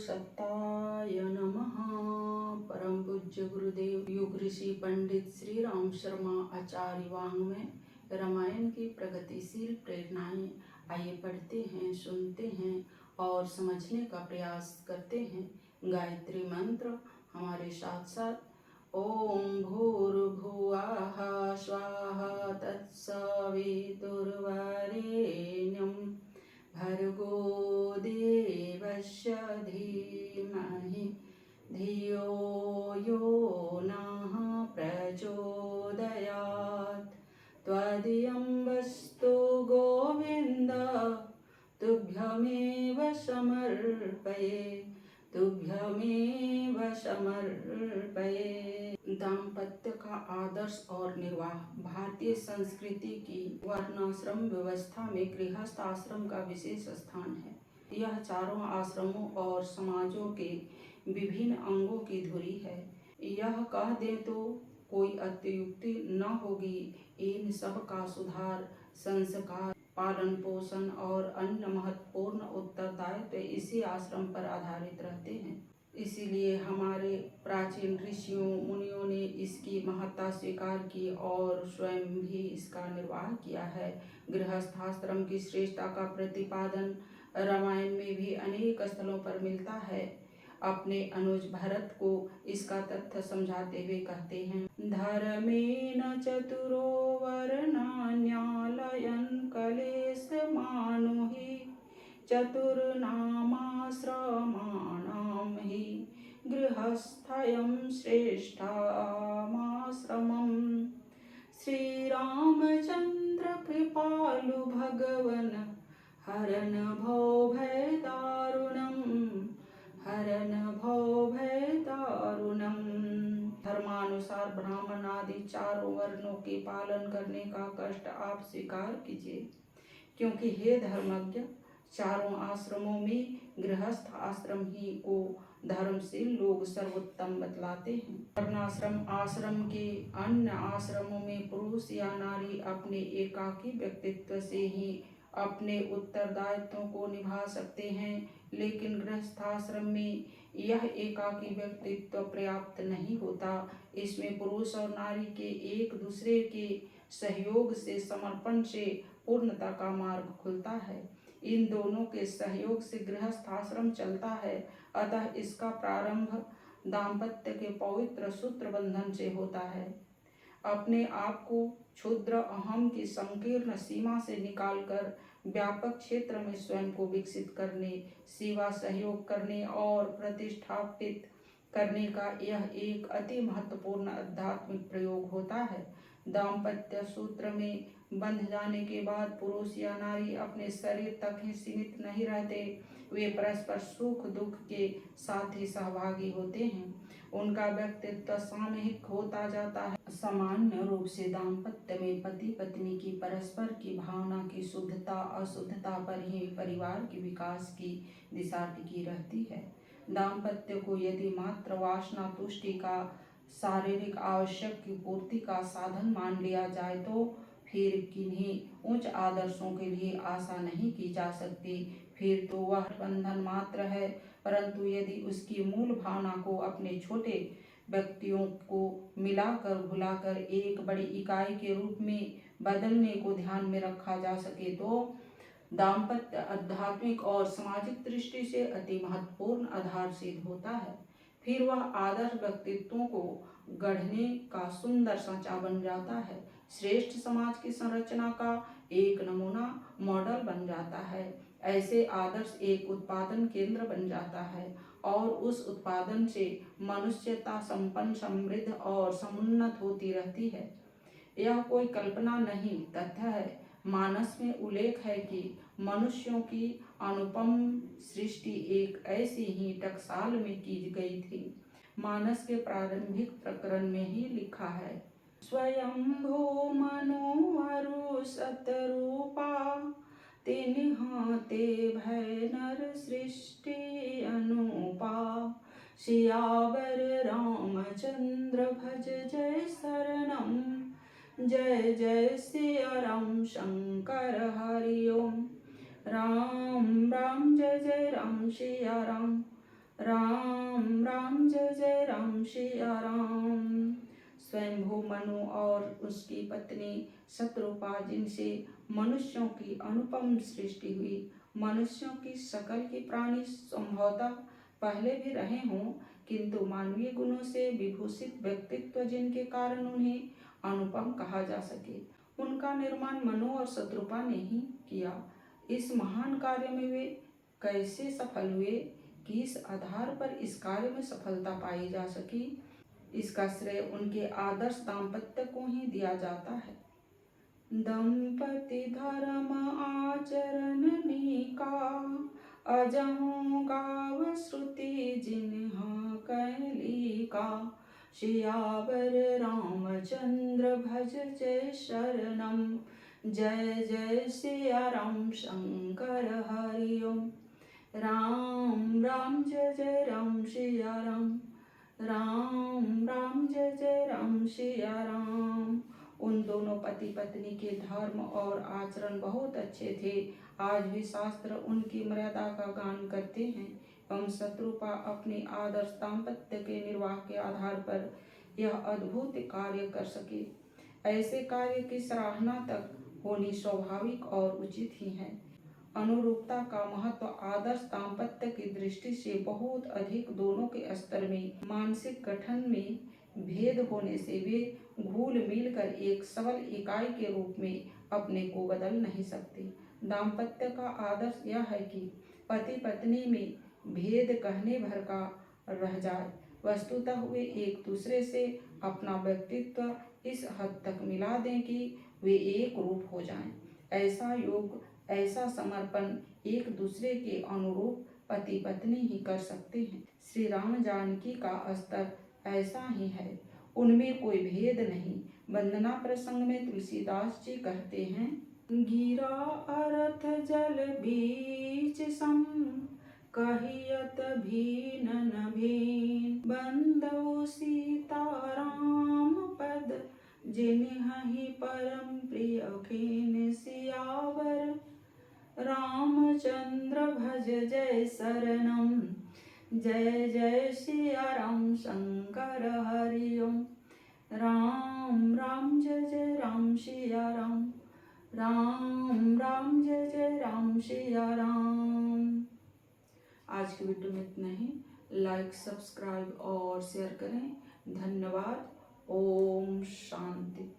सत्ताय नमः। परम पूज्य गुरुदेव युग ऋषि पंडित श्री राम शर्मा आचार्य वाङ्मय रामायण की प्रगतिशील प्रेरणाएं। आइए पढ़ते हैं, सुनते हैं और समझने का प्रयास करते हैं। गायत्री मंत्र हमारे साथ साथ। ओम भूर्भुवः स्वाहा तत्सवितुर्वरेण्यं भर्गो देवस्य धीमहि धियो यो नः प्रचोदयात्। त्वदीयं वस्तु गोविन्द तुभ्यमेव समर्पये, तुभ्यमेव समर्पये। दाम्पत्य का आदर्श और निर्वाह। भारतीय संस्कृति की वर्णाश्रम व्यवस्था में गृहस्थ आश्रम का विशेष स्थान है। यह चारों आश्रमों और समाजों के विभिन्न अंगों की धुरी है। यह कह दें तो कोई अत्युक्ति न होगी। इन सब का सुधार, संस्कार, पालन पोषण और अन्य महत्वपूर्ण उत्तरदायित्व इसी आश्रम पर आधारित रहते हैं। इसीलिए हमारे प्राचीन ऋषियों मुनियों ने इसकी महत्ता स्वीकार की और स्वयं भी इसका निर्वाह किया है। गृहस्थाश्रम की श्रेष्ठता का प्रतिपादन रामायण में भी अनेक स्थलों पर मिलता है। अपने अनुज भरत को इसका तथ्य समझाते हुए कहते हैं, धर्मेण चतुरो वर्णान्यालयन् कलेशमानुहि चतुर्नामाश्रमाणां हि गृहस्थयं श्रेष्ठमाश्रमम्। श्रीरामचन्द्र कृपालु भगवन् हरन भवभयदारुणम्, हरन भवभयदारुणम्। धर्मानुसार ब्राह्मण आदि चारों वर्णों के पालन करने का कष्ट आप स्वीकार कीजिए, क्योंकि हे धर्मज्ञ, चारों आश्रमों में गृहस्थ आश्रम ही को धर्मशील लोग सर्वोत्तम बतलाते हैं। वर्णाश्रम आश्रम के अन्य आश्रमों में पुरुष या नारी अपने एकाकी व्यक्तित्व से ही अपने उत्तरदायित्वों को निभा सकते हैं, लेकिन गृहस्थाश्रम में यह एकाकी व्यक्तित्व पर्याप्त नहीं होता। इसमें पुरुष और नारी के एक दूसरे के सहयोग से, समर्पण से पूर्णता का मार्ग खुलता है। इन दोनों के सहयोग से गृहस्थाश्रम चलता है। अतः इसका प्रारंभ दाम्पत्य के पवित्र सूत्र बंधन से होता है। अपने आप को क्षुद्र अहम की संकीर्ण सीमा से निकालकर व्यापक क्षेत्र में स्वयं को विकसित करने, सेवा सहयोग करने और प्रतिष्ठापित करने का यह एक अति महत्वपूर्ण आध्यात्मिक प्रयोग होता है। दाम्पत्य सूत्र में बंध जाने के बाद पुरुष या नारी अपने शरीर तक ही सीमित नहीं रहते, वे परस्पर सुख दुख के साथ ही सहभागी होते हैं। उनका व्यक्तित्व सामूहिक होता जाता है। सामान्य रूप से दाम्पत्य में पति पत्नी की परस्पर की भावना की शुद्धता अशुद्धता पर ही परिवार के विकास की दिशा टिकी रहती है। दाम्पत्य को यदि मात्र वासना तुष्टि का शारीरिक आवश्यक की पूर्ति का साधन मान लिया जाए तो फिर किन्हीं उच्च आदर्शों के लिए आशा नहीं की जा सकती। फिर तो वह बंधन मात्र है। परंतु यदि उसकी मूल भावना को अपने छोटे व्यक्तियों को मिलाकर भुलाकर एक बड़ी इकाई के रूप में बदलने को ध्यान में रखा जा सके तो दाम्पत्य आध्यात्मिक और सामाजिक दृष्टि से अति महत्वपूर्ण आधार सिद्ध होता है। फिर वह आदर्श व्यक्तित्वों को गढ़ने का सुंदर सांचा बन जाता है। श्रेष्ठ समाज की संरचना का एक नमूना मॉडल बन जाता है। ऐसे आदर्श एक उत्पादन केंद्र बन जाता है और उस उत्पादन से मनुष्यता संपन्न, समृद्ध और समुन्नत होती रहती है। यह कोई कल्पना नहीं, तथ्य है। मानस में उल्लेख है कि मनुष्यों की अनुपम सृष्टि एक ऐसी ही टकसाल में की गई थी। मानस के प्रारंभिक प्रकरण में ही लिखा है, स्वयंभू मनोहरु सतरूपा तिन्हाते भय नर सृष्टि अनुपा। सियावर रामचंद्र भज जय शरणम, जय जय सिया राम शंकर हरि ओम। राम राम जय जय राम सिया राम, राम राम जय जय राम सिया राम। स्वयंभू मनु और उसकी पत्नी शत्रुपा, जिनसे मनुष्यों की अनुपम सृष्टि हुई, मनुष्यों की शकल के प्राणी संभवतः पहले भी रहे हों, किंतु मानवीय गुणों से विभूषित व्यक्तित्व जिनके कारण उन्हें अनुपम कहा जा सके, उनका निर्माण मनु और शत्रुपा ने ही किया। इस महान कार्य में वे कैसे सफल हुए, किस आधार पर इस कार्य में सफलता पाई जा सकी, इसका श्रेय उनके आदर्श दाम्पत्य को ही दिया जाता है। दंपति धर्म आचरण निका, अजहु गाव श्रुति जिन्हा कैलिका। सियावर रामचंद्र भज जय शरणम, जय जय सिया राम शंकर हरि ओम। राम राम जय जय राम सिया राम, राम राम जय जय राम सिया राम। उन दोनों पति पत्नी के धर्म और आचरण बहुत अच्छे थे। आज भी शास्त्र उनकी मर्यादा का गान करते हैं एवं शत्रुपा अपने आदर्श दाम्पत्य के निर्वाह के आधार पर यह अद्भुत कार्य कर सके। ऐसे कार्य की सराहना तक होनी स्वाभाविक और उचित ही है। अनुरूपता का महत्व आदर्श दाम्पत्य की दृष्टि से बहुत अधिक। दोनों के स्तर में मानसिक गठन में भेद होने से वे घुल मिलकर एक सबल इकाई के रूप में अपने को बदल नहीं सकते। दाम्पत्य का आदर्श यह है कि पति पत्नी में भेद कहने भर का रह जाए, वस्तुतः वे एक दूसरे से अपना व्यक्तित्व इस हद तक मिला दें कि वे एक रूप हो जाएं। ऐसा योग, ऐसा समर्पण एक दूसरे के अनुरूप पति पत्नी ही कर सकते हैं। श्री राम जानकी का स्तर ऐसा ही है, उनमें कोई भेद नहीं। वंदना प्रसंग में तुलसीदास जी कहते हैं, गिरा अर्थ जल बीच सम, कहियत भीन न भीन। बंदो सीता राम पद, जिन्हि परम प्रिय खीन। सियावर रामचंद्र भज जय शरणम, जय जय सिया राम शंकर हरि ओम। राम राम जय जय राम सिया राम, राम राम जय जय राम सिया राम। आज की वीडियो में इतना ही। लाइक, सब्सक्राइब और शेयर करें। धन्यवाद। ओम शांति।